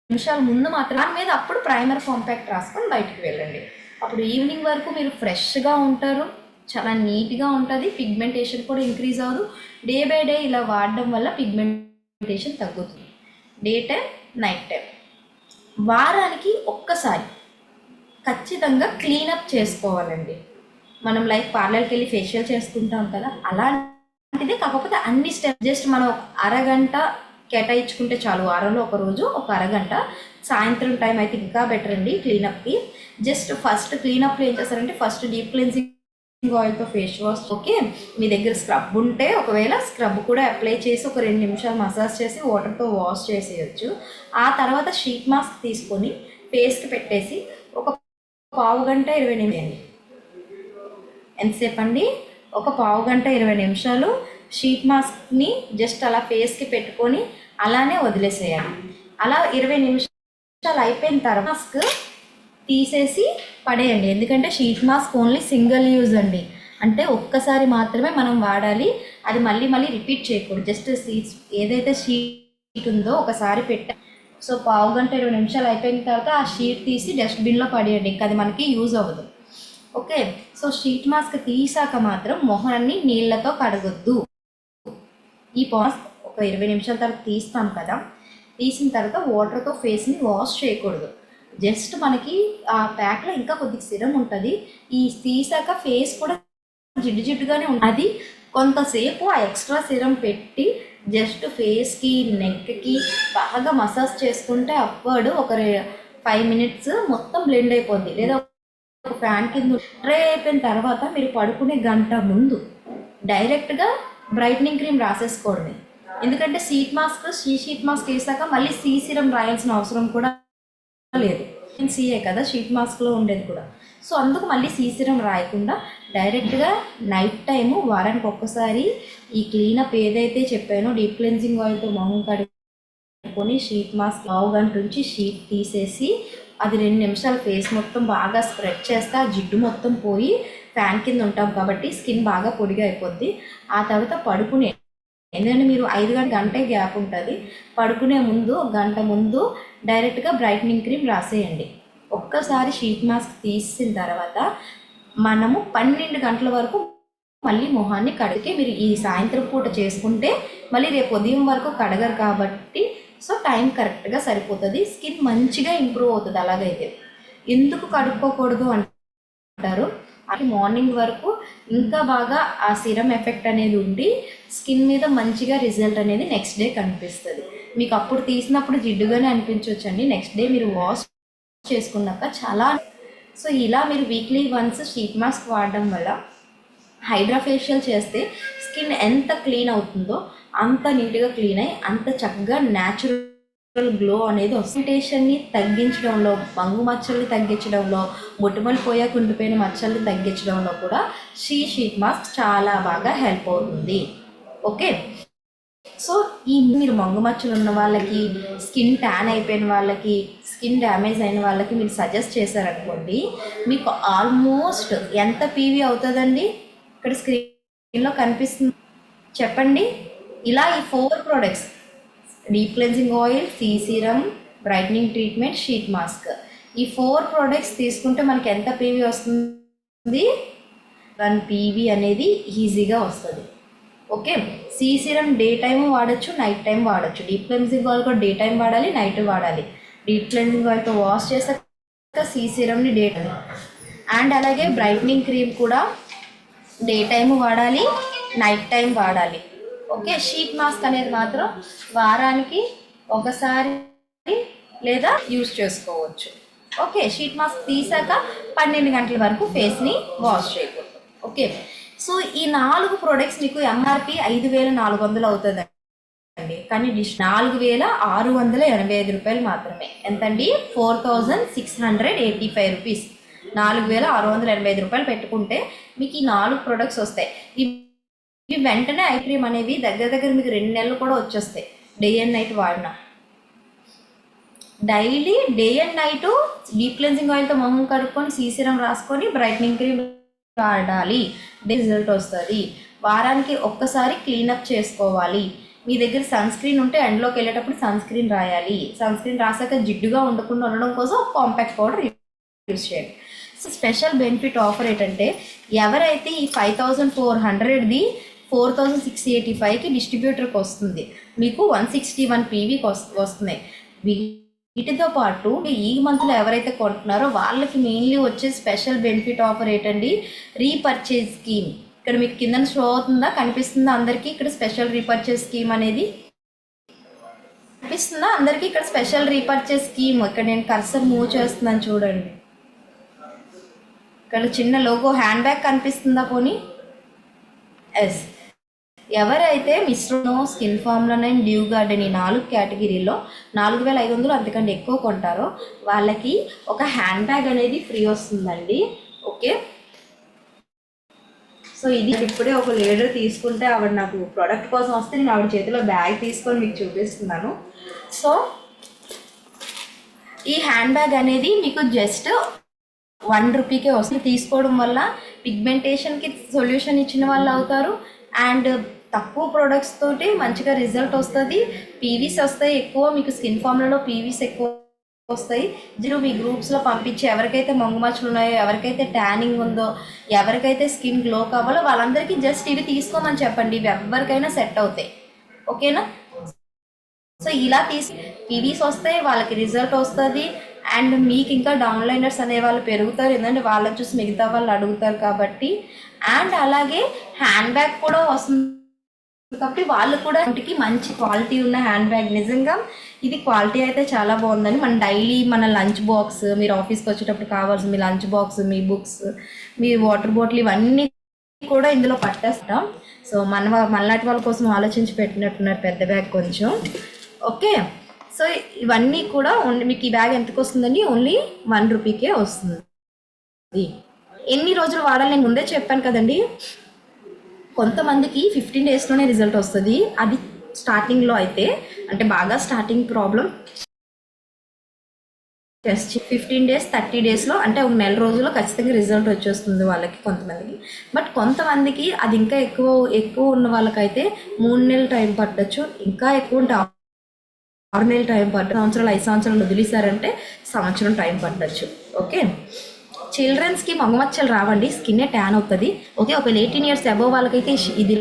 నిమిషాల ముందు మాత్రం దాని మీద అప్పుడు ప్రైమర్ కాంపాక్ట్ రాసుకొని బయటికి వెళ్ళండి. అప్పుడు ఈవినింగ్ వరకు మీరు ఫ్రెష్గా ఉంటారు, చాలా నీట్గా ఉంటుంది, పిగ్మెంటేషన్ కూడా ఇంక్రీజ్ అవ్వదు. డే బై డే ఇలా వాడడం వల్ల పిగ్మెంటేషన్ తగ్గుతుంది. డే టైం, నైట్ టైం, వారానికి ఒక్కసారి ఖచ్చితంగా క్లీనప్ చేసుకోవాలండి. మనం లైక్ పార్లర్కి వెళ్ళి ఫేషియల్ చేసుకుంటాం కదా, అలాంటిదే, కాకపోతే అన్ని స్టెప్ జస్ట్ మనం ఒక అరగంట కేటాయించుకుంటే చాలు. వారంలో ఒక రోజు ఒక అరగంట, సాయంత్రం టైం అయితే ఇంకా బెటర్ అండి క్లీనప్కి. జస్ట్ ఫస్ట్ క్లీనప్లో ఏం చేస్తారంటే ఫస్ట్ డీప్ క్లెన్సింగ్ ఆయిల్తో ఫేస్ వాష్. ఓకే, మీ దగ్గర స్క్రబ్ ఉంటే ఒకవేళ స్క్రబ్ కూడా అప్లై చేసి ఒక 2 నిమిషాలు మసాజ్ చేసి వాటర్తో వాష్ చేసేయచ్చు. ఆ తర్వాత షీట్ మాస్క్ తీసుకొని ఫేస్కి పెట్టేసి ఒక 1/2 గంట 20 నిమిషాలు, ఎంతసేపు అండి, ఒక 1/2 గంట 20 నిమిషాలు షీట్ మాస్క్ని జస్ట్ అలా ఫేస్కి పెట్టుకొని అలానే వదిలేసేయాలి. అలా 20 నిమిషాలు అయిపోయిన తర్వాత మాస్క్ తీసేసి పడేయండి, ఎందుకంటే sheet mask only single use అండి, అంటే ఒక్కసారి మాత్రమే మనం వాడాలి, అది మళ్ళీ మళ్ళీ రిపీట్ చేయకూడదు. జస్ట్ ఏదైతే షీట్ ఉందో ఒకసారి పెట్ట, సో 1/2 గంట 20 నిమిషాలు అయిపోయిన తర్వాత ఆ షీట్ తీసి డస్ట్బిన్లో పడేయండి, ఇంకా అది మనకి యూజ్ అవ్వదు. ఓకే, సో షీట్ మాస్క్ తీసాక మాత్రం మొహాన్ని నీళ్ళతో కడగొద్దు. ఈ మాస్క్ ఒక 20 నిమిషాల తర్వాత తీస్తాం కదా, తీసిన తర్వాత వాటర్తో ఫేస్ని వాష్ చేయకూడదు. జస్ట్ మనకి ఆ ప్యాక్లో ఇంకా కొద్దిగా సిరం ఉంటుంది, ఈ తీసాక ఫేస్ కూడా జిడ్డు జిడ్డుగానే ఉంటుంది. అది కొంతసేపు ఆ ఎక్స్ట్రా సిరం పెట్టి జస్ట్ ఫేస్కి, నెక్కి బాగా మసాజ్ చేసుకుంటే అప్వర్డ్ ఒక 5 మినిట్స్ మొత్తం బ్లెండ్ అయిపోద్ది. లేదా ఒక ఫ్యాన్ కింద డ్రై అయిపోయిన తర్వాత మీరు పడుకునే గంట ముందు డైరెక్ట్గా బ్రైట్నింగ్ క్రీమ్ రాసేసుకోండి, ఎందుకంటే షీట్ మాస్క్ వేసాక మళ్ళీ సీరం రాయాల్సిన అవసరం కూడా లేదు, సీఏ కదా షీట్ మాస్క్లో ఉండేది కూడా. సో అందుకు మళ్ళీ సీరం రాయకుండా డైరెక్ట్గా నైట్ టైము వారానికి ఒక్కసారి ఈ క్లీనప్ ఏదైతే చెప్పానో డీప్ క్లెన్సింగ్ ఆయిల్తో మొహం కడుక్కొని షీట్ మాస్క్ 1/2 గంట నుంచి షీట్ తీసేసి అది 2 నిమిషాలు ఫేస్ మొత్తం బాగా స్ప్రెడ్ చేస్తే ఆ జిడ్డు మొత్తం పోయి ఫ్యాన్ కింద ఉంటాం కాబట్టి స్కిన్ బాగా పొడిగా అయిపోద్ది. ఆ తర్వాత పడుకునే, ఎందుకంటే మీరు 5 గంటల గ్యాప్ ఉంటుంది, పడుకునే ముందు గంట ముందు డైరెక్ట్గా బ్రైట్నింగ్ క్రీమ్ రాసేయండి. ఒక్కసారి షీట్ మాస్క్ తీసిన తర్వాత మనము 12 గంటల వరకు మళ్ళీ మొహాన్ని కడిగి, మీరు ఈ సాయంత్రం పూట చేసుకుంటే మళ్ళీ రేపు ఉదయం వరకు కడగరు కాబట్టి సో టైం కరెక్ట్గా సరిపోతుంది, స్కిన్ మంచిగా ఇంప్రూవ్ అవుతుంది. అలాగైతే ఎందుకు కడుక్కోకూడదు అంటారు, అది మార్నింగ్ వరకు ఇంకా బాగా ఆ సిరం ఎఫెక్ట్ అనేది ఉండి స్కిన్ మీద మంచిగా రిజల్ట్ అనేది నెక్స్ట్ డే కనిపిస్తుంది. మీకు అప్పుడు తీసినప్పుడు జిడ్డుగానే అనిపించవచ్చండి, నెక్స్ట్ డే మీరు వాష్ చేసుకున్నాక చాలా. సో ఇలా మీరు వీక్లీ వన్స్ షీట్ మాస్క్ వాడడం వల్ల హైడ్రా ఫేషియల్ చేస్తే స్కిన్ ఎంత క్లీన్ అవుతుందో అంత నీట్గా క్లీన్ అయ్యి అంత చక్కగా న్యాచురల్ గ్లో అనేది ని తగ్గించడంలో, బంగు మచ్చల్ని తగ్గించడంలో, మొటిమలు పోయా కుండిపోయిన మచ్చల్ని తగ్గించడంలో కూడా షీట్ మాస్క్ చాలా బాగా హెల్ప్ అవుతుంది. ఓకే, సో ఈ మీరు మంగు మచ్చలు ఉన్న వాళ్ళకి, స్కిన్ ట్యాన్ అయిపోయిన వాళ్ళకి, స్కిన్ డ్యామేజ్ అయిన వాళ్ళకి మీరు సజెస్ట్ చేశారనుకోండి, మీకు ఆల్మోస్ట్ ఎంత పీవీ అవుతుందండి? ఇక్కడ స్క్రీన్లో కనిపిస్తుంది, చెప్పండి. ఇలా ఈ 4 products, deep cleansing oil, C serum, brightening treatment, sheet mask, ఈ 4 ప్రోడక్ట్స్ తీసుకుంటే మనకి ఎంత పీవీ వస్తుంది? 1 పీవీ అనేది ఈజీగా వస్తుంది. Okay, C serum day time వాడచ్చు, నైట్ టైం వాడచ్చు. డీప్ క్లెన్జింగ్ ఆయిల్ కూడా డే టైం వాడాలి, నైట్ వాడాలి. డీప్ క్లెన్జింగ్ ఆయిల్తో వాష్ చేసాక సీ సీరంని డే టైం, అండ్ అలాగే బ్రైట్నింగ్ క్రీమ్ కూడా డే టైం వాడాలి, నైట్ టైం వాడాలి. ఓకే, షీట్ మాస్క్ అనేది మాత్రం వారానికి ఒకసారి లేదా యూజ్ చేసుకోవచ్చు. ఓకే, షీట్ మాస్క్ తీసాక 12 గంటల వరకు ఫేస్ని వాష్ చేయకూడదు. ఓకే, సో ఈ 4 ప్రోడక్ట్స్ మీకు ఎంఆర్పి 5,400 అవుతుందండి. కానీ డిష్ 4,685 రూపాయలు మాత్రమే. ఎంతండి? 4,685 రూపీస్. 4,685 రూపాయలు పెట్టుకుంటే మీకు ఈ 4 ప్రోడక్ట్స్ వస్తాయి. ఇవి వెంటనే ఐ క్రీమ్ అనేవి దగ్గర మీకు 2 నెలలు కూడా వచ్చేస్తాయి. డే అండ్ నైట్ వాడినా, daily day and night deep cleansing ఆయిల్తో మొహం కడుక్కొని సీ సీరం రాసుకొని బ్రైట్నింగ్ క్రీమ్ వాడాలి, రిజల్ట్ వస్తుంది. వారానికి ఒక్కసారి క్లీనప్ చేసుకోవాలి. మీ దగ్గర సన్ స్క్రీన్ ఉంటే ఎండ్లోకి వెళ్ళేటప్పుడు సన్ స్క్రీన్ రాయాలి. సన్ స్క్రీన్ రాసాక జిడ్డుగా ఉండకుండా ఉండడం కోసం కాంపాక్ట్ పౌడర్ యూజ్ చేయండి. సో స్పెషల్ బెనిఫిట్ ఆఫర్ ఏంటంటే, ఎవరైతే ఈ 5,400ది 4,685కి డిస్ట్రిబ్యూటర్కి వస్తుంది, మీకు 161 పీవీకి వస్తున్నాయి. వీటితో పాటు ఈ మంత్లో ఎవరైతే కొంటున్నారో వాళ్ళకి మెయిన్లీ వచ్చే స్పెషల్ బెనిఫిట్ ఆఫర్ ఏంటండి? Repurchase scheme. ఇక్కడ మీకు కింద షో అవుతుందా, కనిపిస్తుందా అందరికీ? ఇక్కడ స్పెషల్ రీపర్చేజ్ స్కీమ్ అనేది కనిపిస్తుందా అందరికీ? ఇక్కడ స్పెషల్ రీపర్చేజ్ స్కీమ్, ఇక్కడ నేను కర్సర్ మూవ్ చేస్తున్నాను చూడండి. ఇక్కడ చిన్న లోగో హ్యాండ్ బ్యాగ్ కనిపిస్తుందా పోనీ? ఎస్, ఎవరైతే మిశ్రమో, skin formula and dew garden ఈ 4 కేటగిరీలో 4,500 అంతకంటే ఎక్కువ కొంటారో వాళ్ళకి ఒక హ్యాండ్ బ్యాగ్ అనేది ఫ్రీ వస్తుందండి. ఓకే, సో ఇది ఇప్పుడే ఒక లీడర్ తీసుకుంటే ఆవిడ నాకు ప్రోడక్ట్ కోసం వస్తే నేను ఆవిడ చేతిలో బ్యాగ్ తీసుకొని మీకు చూపిస్తున్నాను. సో ఈ హ్యాండ్ బ్యాగ్ అనేది మీకు జస్ట్ 1 రూపీకే వస్తుంది. తీసుకోవడం వల్ల పిగ్మెంటేషన్కి సొల్యూషన్ ఇచ్చిన వాళ్ళు అవుతారు, అండ్ తక్కువ ప్రోడక్ట్స్ తోటి మంచిగా రిజల్ట్ వస్తుంది. పీవీస్ వస్తాయి ఎక్కువ, మీకు స్కిన్ ఫామ్లలో పీవీస్ ఎక్కువ వస్తాయి. మీరు మీ గ్రూప్స్లో పంపించి ఎవరికైతే మంగుమచ్చలు ఉన్నాయో, ఎవరికైతే ట్యానింగ్ ఉందో, ఎవరికైతే స్కిన్ గ్లో కావాలో వాళ్ళందరికీ జస్ట్ ఇవి తీసుకోమని చెప్పండి. ఇవి ఎవరికైనా సెట్ అవుతాయి. ఓకేనా? సో ఇలా పీవీస్ వస్తాయి, వాళ్ళకి రిజల్ట్ వస్తుంది, అండ్ మీకు ఇంకా డౌన్లైనర్స్ అనే వాళ్ళు పెరుగుతారు, ఎందుకంటే వాళ్ళని చూసి మిగతా వాళ్ళు అడుగుతారు కాబట్టి. అండ్ అలాగే హ్యాండ్ బ్యాగ్ కూడా వస్తుంది కాబట్టి వాళ్ళు కూడా ఇంటికి మంచి క్వాలిటీ ఉన్న హ్యాండ్ బ్యాగ్. నిజంగా ఇది క్వాలిటీ అయితే చాలా బాగుందండి. మన డైలీ మన లంచ్ బాక్స్, మీరు ఆఫీస్కి వచ్చేటప్పుడు కావాల్సిన మీ లంచ్ బాక్స్, మీ బుక్స్, మీ వాటర్ బాటిల్, ఇవన్నీ కూడా ఇందులో పట్టేస్తాం. సో మనలాంటి వాళ్ళ కోసం ఆలోచించి పెట్టినట్టున్నారు పెద్ద బ్యాగ్ కొంచెం. ఓకే, సో ఇవన్నీ కూడా మీకు ఈ బ్యాగ్ ఎంతకు వస్తుందండి? ఓన్లీ 1 రూపీకే వస్తుంది. ఎన్ని రోజులు వాడాలి నేను ముందే చెప్పాను కదండి. కొంతమందికి 15 డేస్లోనే రిజల్ట్ వస్తుంది. అది స్టార్టింగ్లో అయితే, అంటే బాగా స్టార్టింగ్ ప్రాబ్లం టెస్ట్ 15 డేస్ 30 డేస్లో, అంటే ఒక నెల రోజుల్లో ఖచ్చితంగా రిజల్ట్ వచ్చేస్తుంది వాళ్ళకి కొంతమందికి. బట్ కొంతమందికి అది ఇంకా ఎక్కువ ఉన్న వాళ్ళకైతే 3 నెలలు టైం పట్టచ్చు, ఇంకా ఎక్కువ ఉంటే 6 నెలలు టైం పట్టచ్చు, సంవత్సరాలు 5 సంవత్సరాలు వదిలేశారంటే సంవత్సరం టైం పట్టచ్చు. ఓకే, చిల్డ్రన్స్కి మంగుమచ్చలు రావండి, స్కిన్నే ట్యాన్ అవుతుంది. ఓకే, ఒక 18 ఇయర్స్ అబోవ్ వాళ్ళకైతే ఇది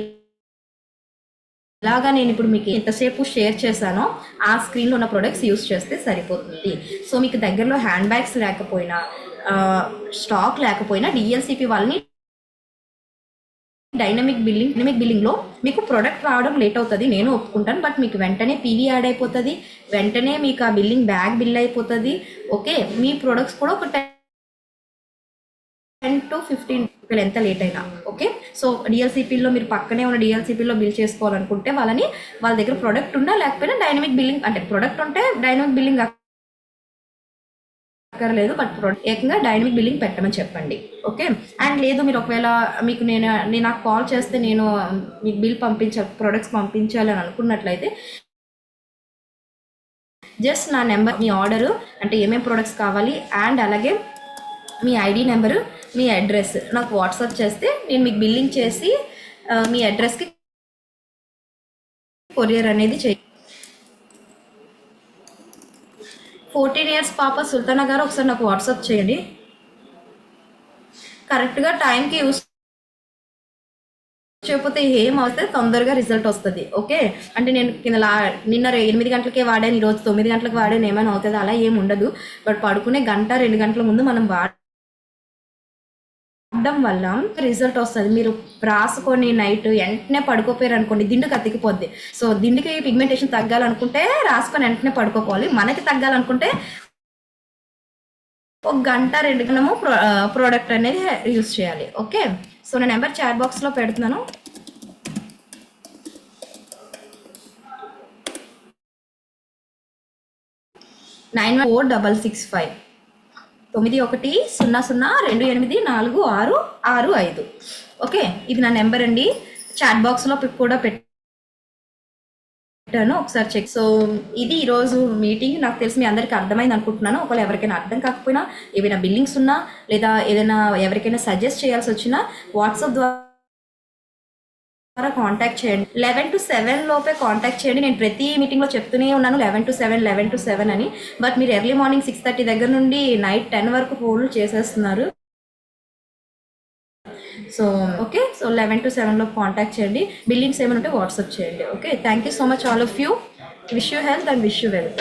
ఇలాగా నేను ఇప్పుడు మీకు ఎంతసేపు షేర్ చేశానో ఆ స్క్రీన్లో ఉన్న ప్రొడక్ట్స్ యూస్ చేస్తే సరిపోతుంది. సో మీకు దగ్గరలో హ్యాండ్ బ్యాగ్స్ లేకపోయినా, స్టాక్ లేకపోయినా, డిఎల్సిపి వాళ్ళని డైనమిక్ బిల్లింగ్లో మీకు ప్రోడక్ట్ రావడం లేట్ అవుతుంది, నేను ఒప్పుకుంటాను. బట్ మీకు వెంటనే పీవీ యాడ్ అయిపోతుంది, వెంటనే మీకు ఆ బ్యాగ్ బిల్ అయిపోతుంది. ఓకే, మీ ప్రొడక్ట్స్ కూడా ఒక 10 to 15 ఎంత లేట్ అయినా. ఓకే, సో డిఎల్సిపిలో మీరు పక్కనే ఉన్న డిఎల్సిపిలో బిల్ చేసుకోవాలనుకుంటే వాళ్ళ దగ్గర ప్రోడక్ట్ ఉన్నా లేకపోయినా డైనమిక్ బిల్లింగ్, అంటే ప్రోడక్ట్ ఉంటే డైనమిక్ బిల్లింగ్ అక్కర్లేదు, బట్ ఏకంగా డైనమిక్ బిల్లింగ్ పెట్టమని చెప్పండి. ఓకే. అండ్ లేదు మీరు ఒకవేళ మీకు నేను నాకు కాల్ చేస్తే నేను మీకు బిల్ ప్రొడక్ట్స్ పంపించాలి అని అనుకున్నట్లయితే జస్ట్ నా నెంబర్, మీ ఆర్డరు అంటే ఏమేమి ప్రొడక్ట్స్ కావాలి అండ్ అలాగే మీ ఐడి నెంబరు, మీ అడ్రస్ నాకు వాట్సాప్ చేస్తే నేను మీకు బిల్లింగ్ చేసి మీ అడ్రస్కి కొరియర్ అనేది 14 years పాప సుల్తానా గారు ఒకసారి నాకు వాట్సాప్ చేయండి. కరెక్ట్గా టైంకి యూస్ చేయకపోతే ఏం అవుతుంది, తొందరగా రిజల్ట్ వస్తుంది. ఓకే. అంటే నేను నిన్న 8 గంటలకే వాడాను, ఈరోజు 9 గంటలకు వాడాను, ఏమైనా అవుతుంది అలా ఏమి ఉండదు. బట్ పడుకునే 1-2 గంటల ముందు మనం వాడడం వల్ల రిజల్ట్ వస్తుంది. మీరు రాసుకొని నైట్ వెంటనే పడుకోపోయారు అనుకోండి, దిండుకి అతికిపోద్ది. సో దిండుకి పిగ్మెంటేషన్ తగ్గాలనుకుంటే రాసుకొని వెంటనే పడుకోపోవాలి. మనకి తగ్గాలనుకుంటే 1-2 గంటలు ప్రోడక్ట్ అనేది యూజ్ చేయాలి. ఓకే. సో నా నెంబర్ చాట్ బాక్స్లో పెడుతున్నాను. 914665 9100284665. ఓకే. ఇది నా నెంబర్ అండి. చాట్ బాక్స్లో కూడా పెట్టాను, ఒకసారి చెక్. సో ఇది ఈరోజు మీటింగ్. నాకు తెలిసి మీ అందరికీ అర్థమైంది అనుకుంటున్నాను. ఒకవేళ ఎవరికైనా అర్థం కాకపోయినా, ఏవైనా బిల్లింగ్స్ ఉన్నా లేదా ఏదైనా ఎవరికైనా సజెస్ట్ చేయాల్సి వచ్చినా వాట్సాప్ ద్వారా కాంటాక్ట్ చేయండి. 11 to 7 లోపే కాంటాక్ట్ చేయండి. నేను ప్రతి మీటింగ్లో చెప్తూనే ఉన్నాను 11 to 7 అని. బట్ మీరు ఎర్లీ మార్నింగ్ 6:30 దగ్గర నుండి నైట్ 10 వరకు ఫోన్లు చేసేస్తున్నారు. So okay. సో 11 to 7 లోపు కాంటాక్ట్ చేయండి. బిల్లింగ్స్ ఏమైనా ఉంటే వాట్సాప్ చేయండి. Okay. Thank you so much all of you. Wish you health and wish you wealth.